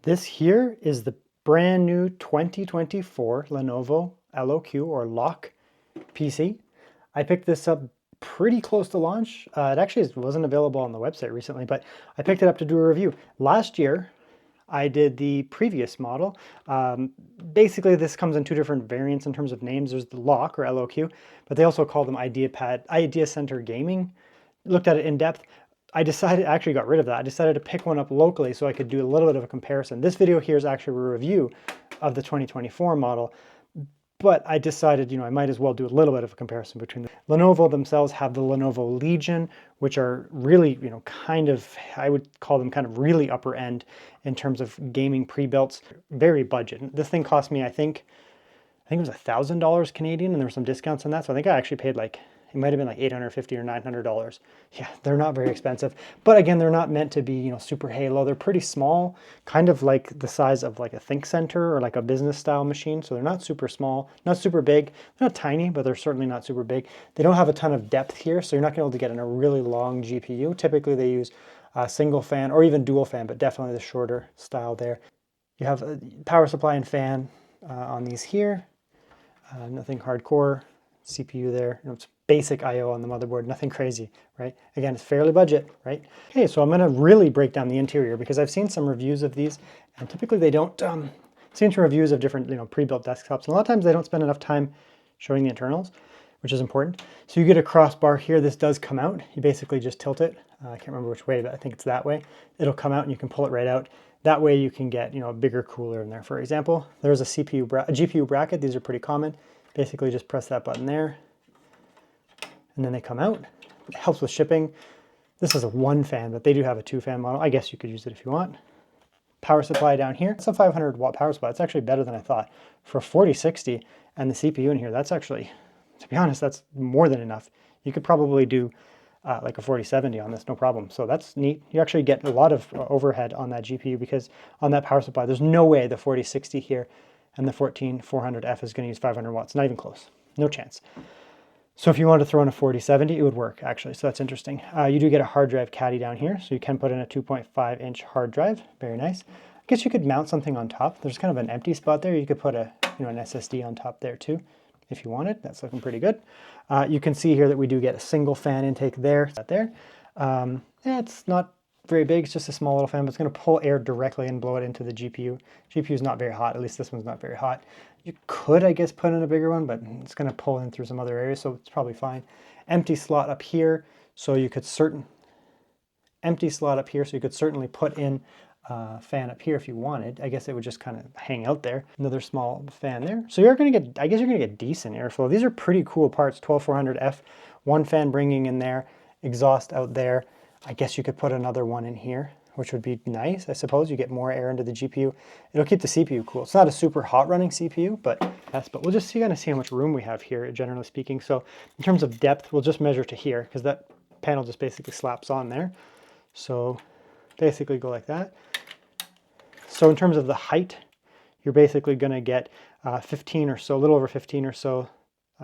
This here is the brand new 2024 Lenovo LOQ or LOQ PC. I picked this up pretty close to launch. It actually wasn't available on the website recently, but I picked it up to do a review. Last year, I did the previous model. Basically, this comes in two different variants in terms of names. There's the LOQ or LOQ, but they also call them Idea Center Gaming. Looked at it in depth. I actually got rid of that. I decided to pick one up locally so I could do a little bit of a comparison. This video here is actually a review of the 2024 model, but I decided, I might as well do a little bit of a comparison between them. Lenovo themselves have the Lenovo Legion, which are really, kind of, I would call them kind of really upper end in terms of gaming pre-builts, very budget. This thing cost me, I think it was $1,000 Canadian, and there were some discounts on that. So I think I actually paid it might have been like $850 or $900. Yeah, they're not very expensive. But again, they're not meant to be, super halo. They're pretty small, kind of like the size of like a Think Center or like a business style machine. So they're not super small, not super big. They're not tiny, but they're certainly not super big. They don't have a ton of depth here, so you're not going to be able to get in a really long GPU. Typically they use a single fan or even dual fan, but definitely the shorter style there. You have a power supply and fan on these here. Nothing hardcore. CPU there, it's basic I/O on the motherboard, nothing crazy, right? Again, it's fairly budget, right? Okay, so I'm gonna really break down the interior because I've seen some reviews of these, and typically they don't, seen some reviews of different, pre-built desktops, and a lot of times they don't spend enough time showing the internals, which is important. So you get a crossbar here. This does come out. You basically just tilt it. I can't remember which way, but I think it's that way. It'll come out and you can pull it right out. That way you can get, a bigger cooler in there. For example, there's a GPU bracket. These are pretty common. Basically just press that button there and then they come out. It helps with shipping. This is a 1 fan, but they do have a 2 fan model. I guess you could use it if you want. Power supply down here. It's a 500 watt power supply. It's actually better than I thought. For 4060 and the CPU in here, that's actually, to be honest, that's more than enough. You could probably do like a 4070 on this, no problem. So that's neat. You actually get a lot of overhead on that GPU because on that power supply, there's no way the 4060 here and the 14400F is going to use 500 watts, not even close, no chance. So if you wanted to throw in a 4070, it would work actually, so that's interesting. You do get a hard drive caddy down here, so you can put in a 2.5 inch hard drive, very nice. I guess you could mount something on top. There's kind of an empty spot there. You could put an SSD on top there too, if you wanted. That's looking pretty good. You can see here that we do get a single fan intake there. Yeah, it's not very big, it's just a small little fan, but it's going to pull air directly and blow it into the GPU. GPU is not very hot, at least this one's not very hot. You could, I guess, put in a bigger one, but it's going to pull in through some other areas, so it's probably fine. Empty slot up here, so you could certainly put in a fan up here if you wanted. I guess it would just kind of hang out there. Another small fan there. So you're going to get, I guess you're going to get decent airflow. These are pretty cool parts. 12400F, 1 fan bringing in there, exhaust out there. I guess you could put another one in here, which would be nice. I suppose you get more air into the GPU. It'll keep the CPU cool. It's not a super hot running CPU, but we'll just kind of see how much room we have here, generally speaking. So in terms of depth, we'll just measure to here because that panel just basically slaps on there. So basically go like that. So in terms of the height, you're basically going to get 15 or so, a little over 15 or so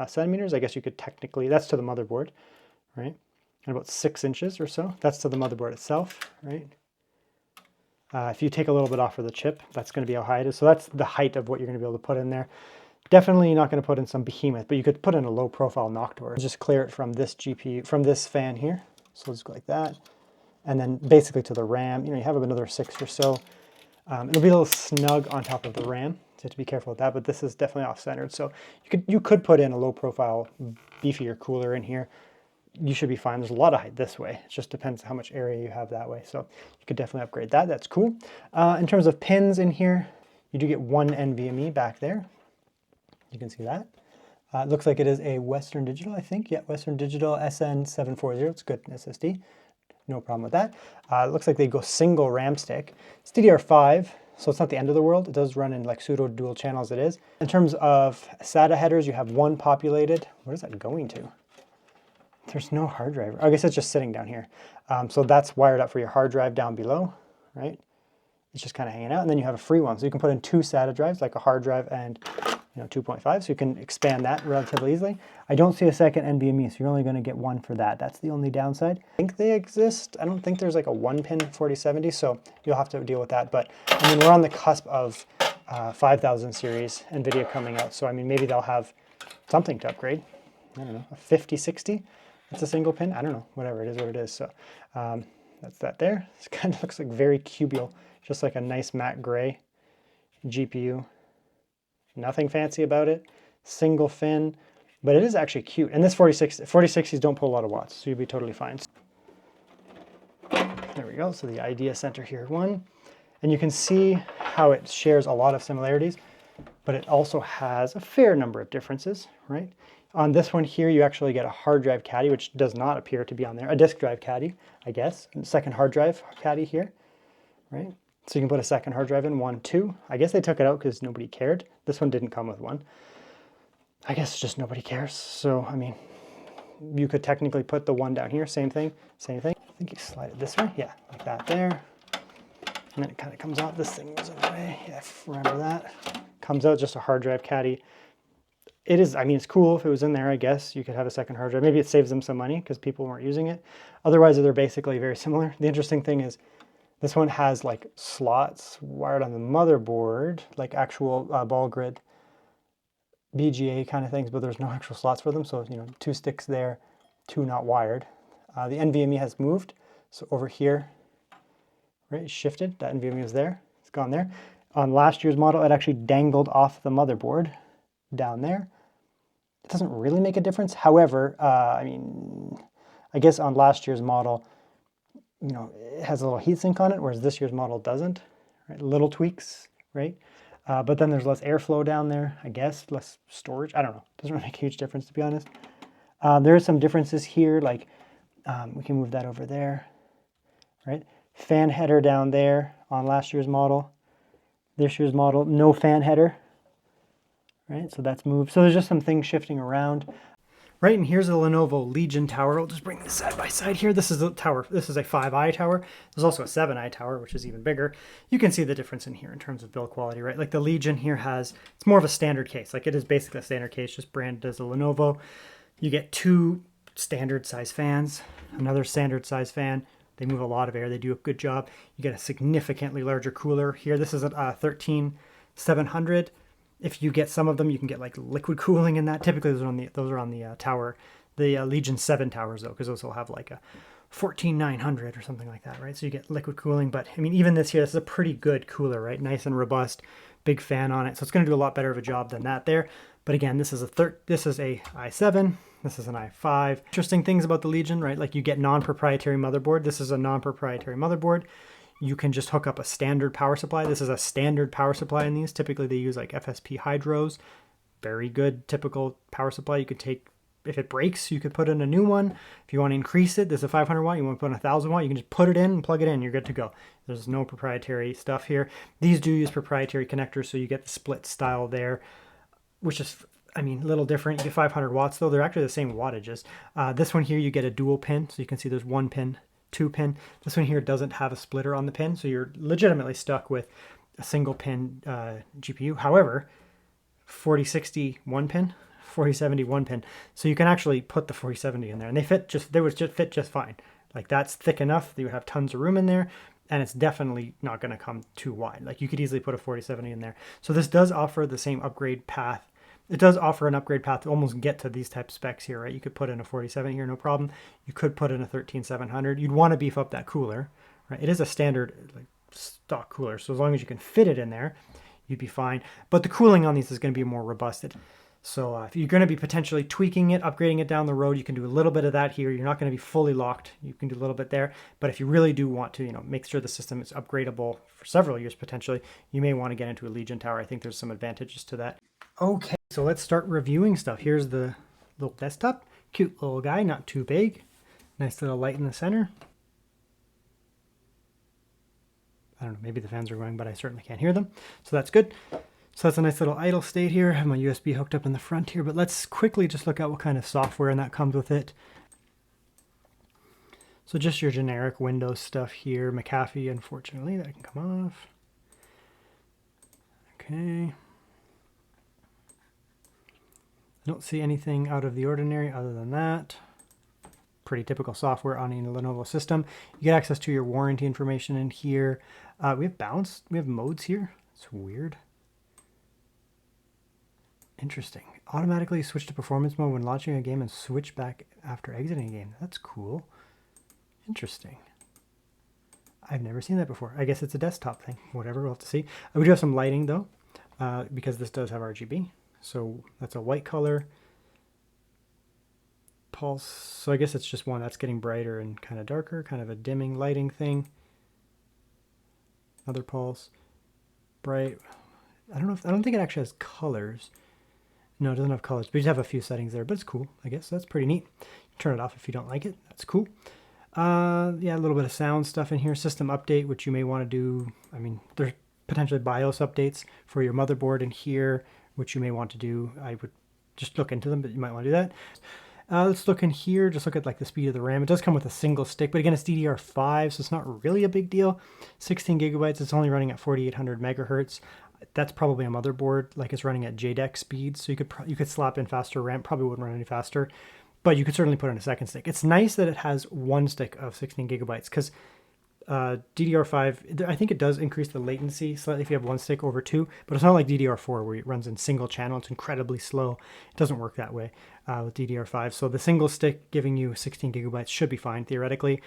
centimeters. I guess you could technically, that's to the motherboard, right? And about 6 inches or so. That's to the motherboard itself, right? If you take a little bit off of the chip, that's going to be how high it is. So that's the height of what you're going to be able to put in there. Definitely not going to put in some behemoth, but you could put in a low profile Noctua. Just clear it from this GPU, from this fan here. So let's go like that. And then basically to the RAM, you have another 6 or so. It'll be a little snug on top of the RAM, so you have to be careful with that, but this is definitely off-centered. So you could put in a low profile, beefier cooler in here. You should be fine. There's a lot of height this way. It just depends how much area you have that way. So you could definitely upgrade that. That's cool. In terms of pins in here, you do get 1 NVMe back there. You can see that. It looks like it is a Western Digital, I think. Yeah, Western Digital SN740. It's good SSD. No problem with that. It looks like they go single RAM stick. It's DDR5, so it's not the end of the world. It does run in like pseudo dual channels it is. In terms of SATA headers, you have 1 populated. Where is that going to? There's no hard drive. I guess it's just sitting down here. So that's wired up for your hard drive down below, right? It's just kind of hanging out. And then you have a free one. So you can put in 2 SATA drives, like a hard drive and 2.5, so you can expand that relatively easily. I don't see a second NVMe, so you're only going to get one for that. That's the only downside. I think they exist. I don't think there's like a 1-pin 4070, so you'll have to deal with that. But I mean, we're on the cusp of 5000 series NVIDIA coming out, so I mean, maybe they'll have something to upgrade. I don't know, a 5060. It's a single pin. I don't know, whatever it is, what it is. So that's that there. This kind of looks like very cubial, just like a nice matte gray GPU. Nothing fancy about it. Single fin, but it is actually cute. And this 4060s don't pull a lot of watts, so you'll be totally fine. There we go. So the idea center here, one. And you can see how it shares a lot of similarities, but it also has a fair number of differences, right? On this one here, you actually get a hard drive caddy, which does not appear to be on there. A disk drive caddy, I guess. And second hard drive caddy here, right? So you can put a second hard drive in, 1, 2. I guess they took it out because nobody cared. This one didn't come with one. I guess just nobody cares. So, I mean, you could technically put the one down here, same thing, same thing. I think you slide it this way, yeah, like that there. And then it kind of comes out, this thing goes in the way, yeah, remember that. Comes out just a hard drive caddy. It is, I mean, it's cool if it was in there, I guess. You could have a second hard drive. Maybe it saves them some money because people weren't using it. Otherwise, they're basically very similar. The interesting thing is this one has like slots wired on the motherboard, like actual ball grid BGA kind of things, but there's no actual slots for them. So, 2 sticks there, 2 not wired. The NVMe has moved. So over here, right, it's shifted. That NVMe is there. It's gone there. On last year's model, it actually dangled off the motherboard down there. It doesn't really make a difference. However, I mean, I guess on last year's model, it has a little heatsink on it, whereas this year's model doesn't, right? Little tweaks, right? But then there's less airflow down there, I guess, less storage. I don't know. Doesn't really make a huge difference, to be honest. There are some differences here, like we can move that over there, right? Fan header down there on last year's model. This year's model, no fan header, right? So that's moved. So there's just some things shifting around. Right, and here's a Lenovo Legion tower. I'll just bring this side by side here. This is a tower. This is a 5i tower. There's also a 7i tower, which is even bigger. You can see the difference in here in terms of build quality, right? Like the Legion here it's more of a standard case. Like it is basically a standard case, just branded as a Lenovo. You get 2 standard size fans, another standard size fan. They move a lot of air. They do a good job. You get a significantly larger cooler here. This is a 13700. If you get some of them, you can get like liquid cooling in that. Typically, those are on the tower, the Legion 7 towers though, because those will have like a 14900 or something like that, right? So you get liquid cooling. But I mean, even this here, this is a pretty good cooler, right? Nice and robust, big fan on it, so it's going to do a lot better of a job than that there. But again, this is a i7. This is an i5. Interesting things about the Legion, right? Like you get non-proprietary motherboard. This is a non-proprietary motherboard. You can just hook up a standard power supply. This is a standard power supply in these. Typically they use like FSP hydros. Very good typical power supply. You could take, if it breaks, you could put in a new one. If you want to increase it, there's a 500 watt, you want to put in 1000 watt, you can just put it in and plug it in, you're good to go. There's no proprietary stuff here. These do use proprietary connectors, so you get the split style there, which is, I mean, a little different. You get 500 watts though. They're actually the same wattages. This one here, you get a dual pin. So you can see there's 1 pin, 2 pin. This one here doesn't have a splitter on the pin, so you're legitimately stuck with a single pin GPU. However, 4060 1 pin, 4070 1 pin, so you can actually put the 4070 in there, and they would just fit just fine. Like that's thick enough that you would have tons of room in there, and it's definitely not going to come too wide. Like you could easily put a 4070 in there. So this does offer the same upgrade path. It does offer an upgrade path to almost get to these type specs here, right? You could put in a 4070 here, no problem. You could put in a 13700. You'd want to beef up that cooler, right? It is a standard like stock cooler, so as long as you can fit it in there, you'd be fine. But the cooling on these is going to be more robust. So if you're going to be potentially tweaking it, upgrading it down the road, you can do a little bit of that here. You're not going to be fully locked. You can do a little bit there. But if you really do want to, make sure the system is upgradable for several years potentially, you may want to get into a Legion tower. I think there's some advantages to that. Okay, so let's start reviewing stuff. Here's the little desktop. Cute little guy, not too big. Nice little light in the center. I don't know, maybe the fans are going, but I certainly can't hear them. So that's good. So that's a nice little idle state here. I have my USB hooked up in the front here, but let's quickly just look at what kind of software and that comes with it. So just your generic Windows stuff here. McAfee, unfortunately, that can come off. Okay. Don't see anything out of the ordinary other than that. Pretty typical software on a Lenovo system. You get access to your warranty information in here. We have balance, we have modes here. It's weird. Interesting. Automatically switch to performance mode when launching a game and switch back after exiting a game. That's cool. Interesting. I've never seen that before. I guess it's a desktop thing. Whatever, we'll have to see. We do have some lighting though, because this does have RGB. So that's a white color. Pulse. So I guess it's just one that's getting brighter and kind of darker, kind of a dimming lighting thing. Another pulse. Bright. I don't think it actually has colors. No, it doesn't have colors, but you have a few settings there, but it's cool, I guess. That's pretty neat. Turn it off if you don't like it. That's cool. Yeah, a little bit of sound stuff in here. System update, which you may want to do. I mean, there's potentially BIOS updates for your motherboard in here, which you may want to do. I would just look into them, but you might want to do that. Let's look in here, just look at like the speed of the RAM. It does come with a single stick, but again, it's DDR5, so it's not really a big deal. 16 gigabytes, it's only running at 4800 megahertz. That's probably a motherboard, like it's running at JEDEC speed, so you could slap in faster RAM, probably wouldn't run any faster, but you could certainly put in a second stick. It's nice that it has one stick of 16 gigabytes, because DDR5, I think it does increase the latency slightly if you have one stick over two, but it's not like DDR4 where it runs in single channel. It's incredibly slow. It doesn't work that way with DDR5. So the single stick giving you 16 gigabytes should be fine theoretically.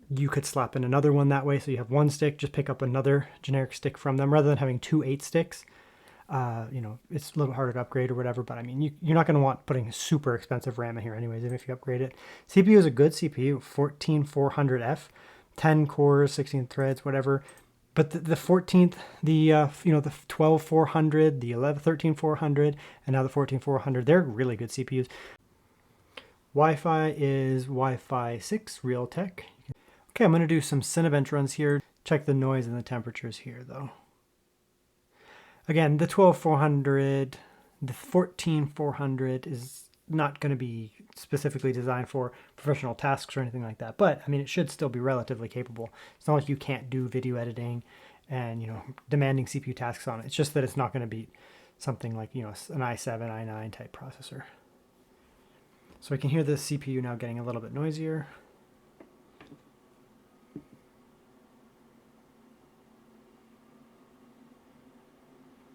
You could slap in another one that way. So you have one stick, just pick up another generic stick from them rather than having 2 8 sticks. You know, it's a little harder to upgrade or whatever, but I mean, you're not going to want putting super expensive RAM in here anyways, even if you upgrade it. CPU is a good CPU, 14400F. 10 cores, 16 threads, whatever. But the 14th, the 12400, the 13400, and now the 14400, they're really good CPUs. Wi-Fi is Wi-Fi 6 Realtek. Okay, I'm going to do some Cinebench runs here. Check the noise and the temperatures here though. Again, the 12400, the 14400 is not going to be specifically designed for professional tasks or anything like that, but I mean, it should still be relatively capable. It's not like you can't do video editing and, you know, demanding CPU tasks on it. It's just that it's not going to be something like, you know, an i7, i9 type processor. So I can hear the CPU now getting a little bit noisier.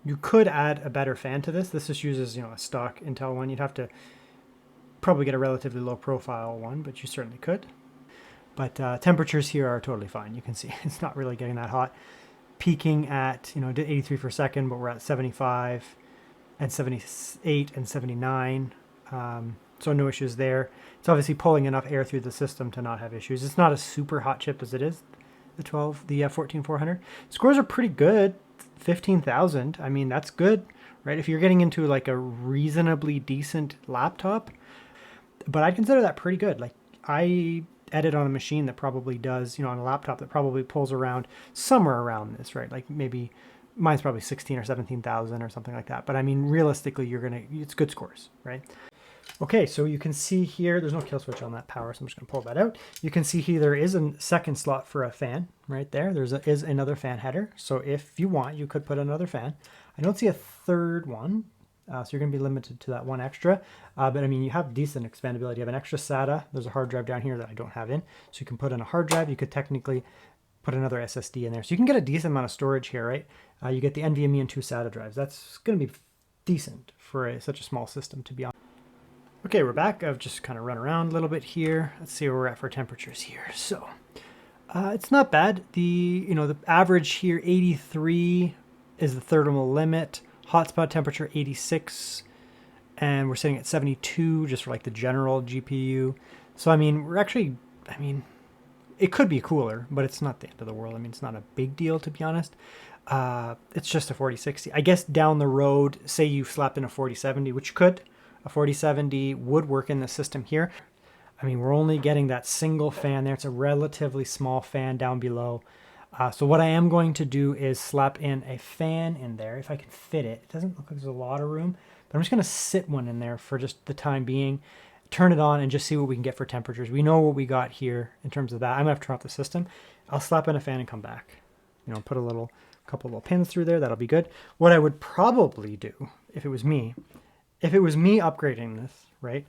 You could add a better fan to this. This just uses, you know, a stock Intel one. You'd have to probably get a relatively low profile one, but you certainly could. But temperatures here are totally fine. You can see it's not really getting that hot. Peaking at, you know, 83 per second, but we're at 75 and 78 and 79. So no issues there. It's obviously pulling enough air through the system to not have issues. It's not a super hot chip as it is, the 14400. Scores are pretty good. 15,000. I mean, that's good, right? If you're getting into like a reasonably decent laptop, but I'd consider that pretty good. Like, I edit on a machine that probably does, you know, on a laptop that probably pulls around somewhere around this, right? Like maybe mine's probably 16 or 17,000 or something like that. But I mean, realistically, it's good scores, right? Okay, so you can see here, there's no kill switch on that power, so I'm just going to pull that out. You can see here there is a second slot for a fan right there. There is another fan header. So if you want, you could put another fan. I don't see a third one, so you're going to be limited to that one extra. But I mean, you have decent expandability. You have an extra SATA. There's a hard drive down here that I don't have in. So you can put in a hard drive. You could technically put another SSD in there. So you can get a decent amount of storage here, right? You get the NVMe and 2 SATA drives. That's going to be decent for such a small system, to be honest. Okay, we're back. I've just kind of run around a little bit here. Let's see where we're at for temperatures here. So it's not bad. The average here, 83 is the thermal limit. Hotspot temperature 86, and we're sitting at 72 just for like the general GPU. So I mean, it could be cooler, but it's not the end of the world. I mean, it's not a big deal, to be honest. It's just a 4060. I guess down the road, say you slapped in a 4070, which you could. A 4070 would work in the system here. I mean, we're only getting that single fan there. It's a relatively small fan down below. So what I am going to do is slap in a fan in there if I can fit it. It doesn't look like there's a lot of room, but I'm just going to sit one in there for just the time being, turn it on, and just see what we can get for temperatures. We know what we got here in terms of that. I'm going to have to turn off the system. I'll slap in a fan and come back. You know, put a couple little pins through there. That'll be good. What I would probably do, if it was me, if it was me upgrading this, right?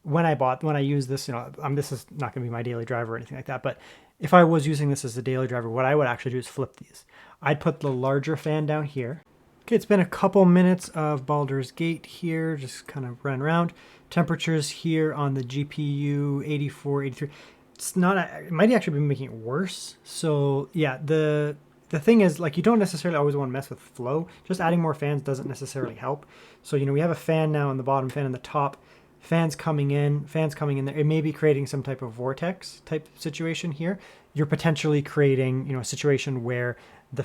When I use this, this is not going to be my daily driver or anything like that, but if I was using this as a daily driver, what I would actually do is flip these. I'd put the larger fan down here. Okay, it's been a couple minutes of Baldur's Gate here, just kind of run around. Temperatures here on the GPU, 84, 83. It's not, it might actually be making it worse. So yeah, the thing is, like, you don't necessarily always want to mess with flow. Just adding more fans doesn't necessarily help. So, we have a fan now on the bottom, fan on the top, fans coming in there. It may be creating some type of vortex type situation here. You're potentially creating, a situation where the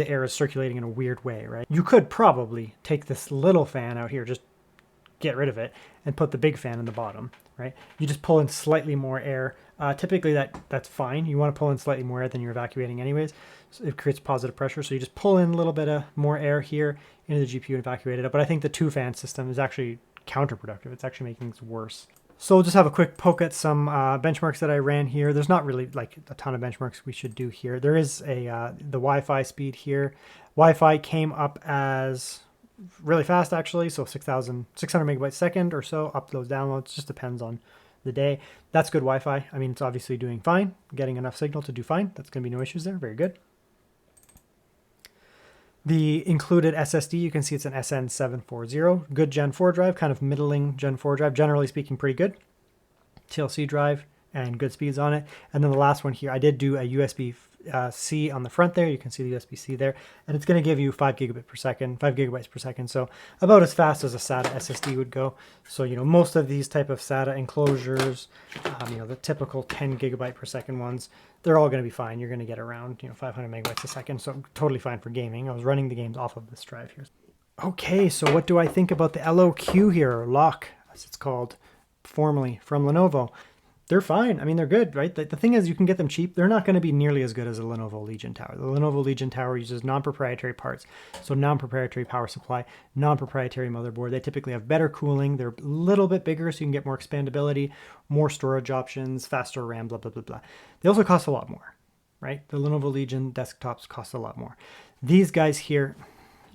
air is circulating in a weird way, right? You could probably take this little fan out here, just get rid of it, and put the big fan in the bottom, right? You just pull in slightly more air. Typically that's fine. You want to pull in slightly more air than you're evacuating anyways. So it creates positive pressure. So you just pull in a little bit of more air here into the GPU and evacuate it up. But I think the 2-fan system is actually counterproductive. It's actually making things worse. So we'll just have a quick poke at some benchmarks that I ran here. There's not really like a ton of benchmarks we should do here. There is the Wi-Fi speed here. Wi-Fi came up as really fast actually, so 6,600 megabytes a second or so. Uploads, downloads, just depends on the day. That's good Wi-Fi. I mean, it's obviously doing fine, getting enough signal to do fine. That's going to be no issues there. Very good. The included SSD, you can see it's an SN740. Good Gen 4 drive, kind of middling Gen 4 drive. Generally speaking, pretty good. TLC drive and good speeds on it. And then the last one here, I did do a USB-C on the front there. You can see the USB-C there. And it's going to give you 5 gigabytes per second. So about as fast as a SATA SSD would go. So, most of these type of SATA enclosures, the typical 10 gigabyte per second ones, they're all going to be fine. You're going to get around, 500 megabytes a second. So totally fine for gaming. I was running the games off of this drive here. Okay, so what do I think about the LOQ here, or LOQ, as it's called formally, from Lenovo? They're fine. I mean, they're good, right? The thing is, you can get them cheap. They're not going to be nearly as good as a Lenovo Legion Tower. The Lenovo Legion Tower uses non-proprietary parts, so non-proprietary power supply, non-proprietary motherboard. They typically have better cooling. They're a little bit bigger, so you can get more expandability, more storage options, faster RAM, blah, blah, blah, blah. They also cost a lot more, right? The Lenovo Legion desktops cost a lot more. These guys here,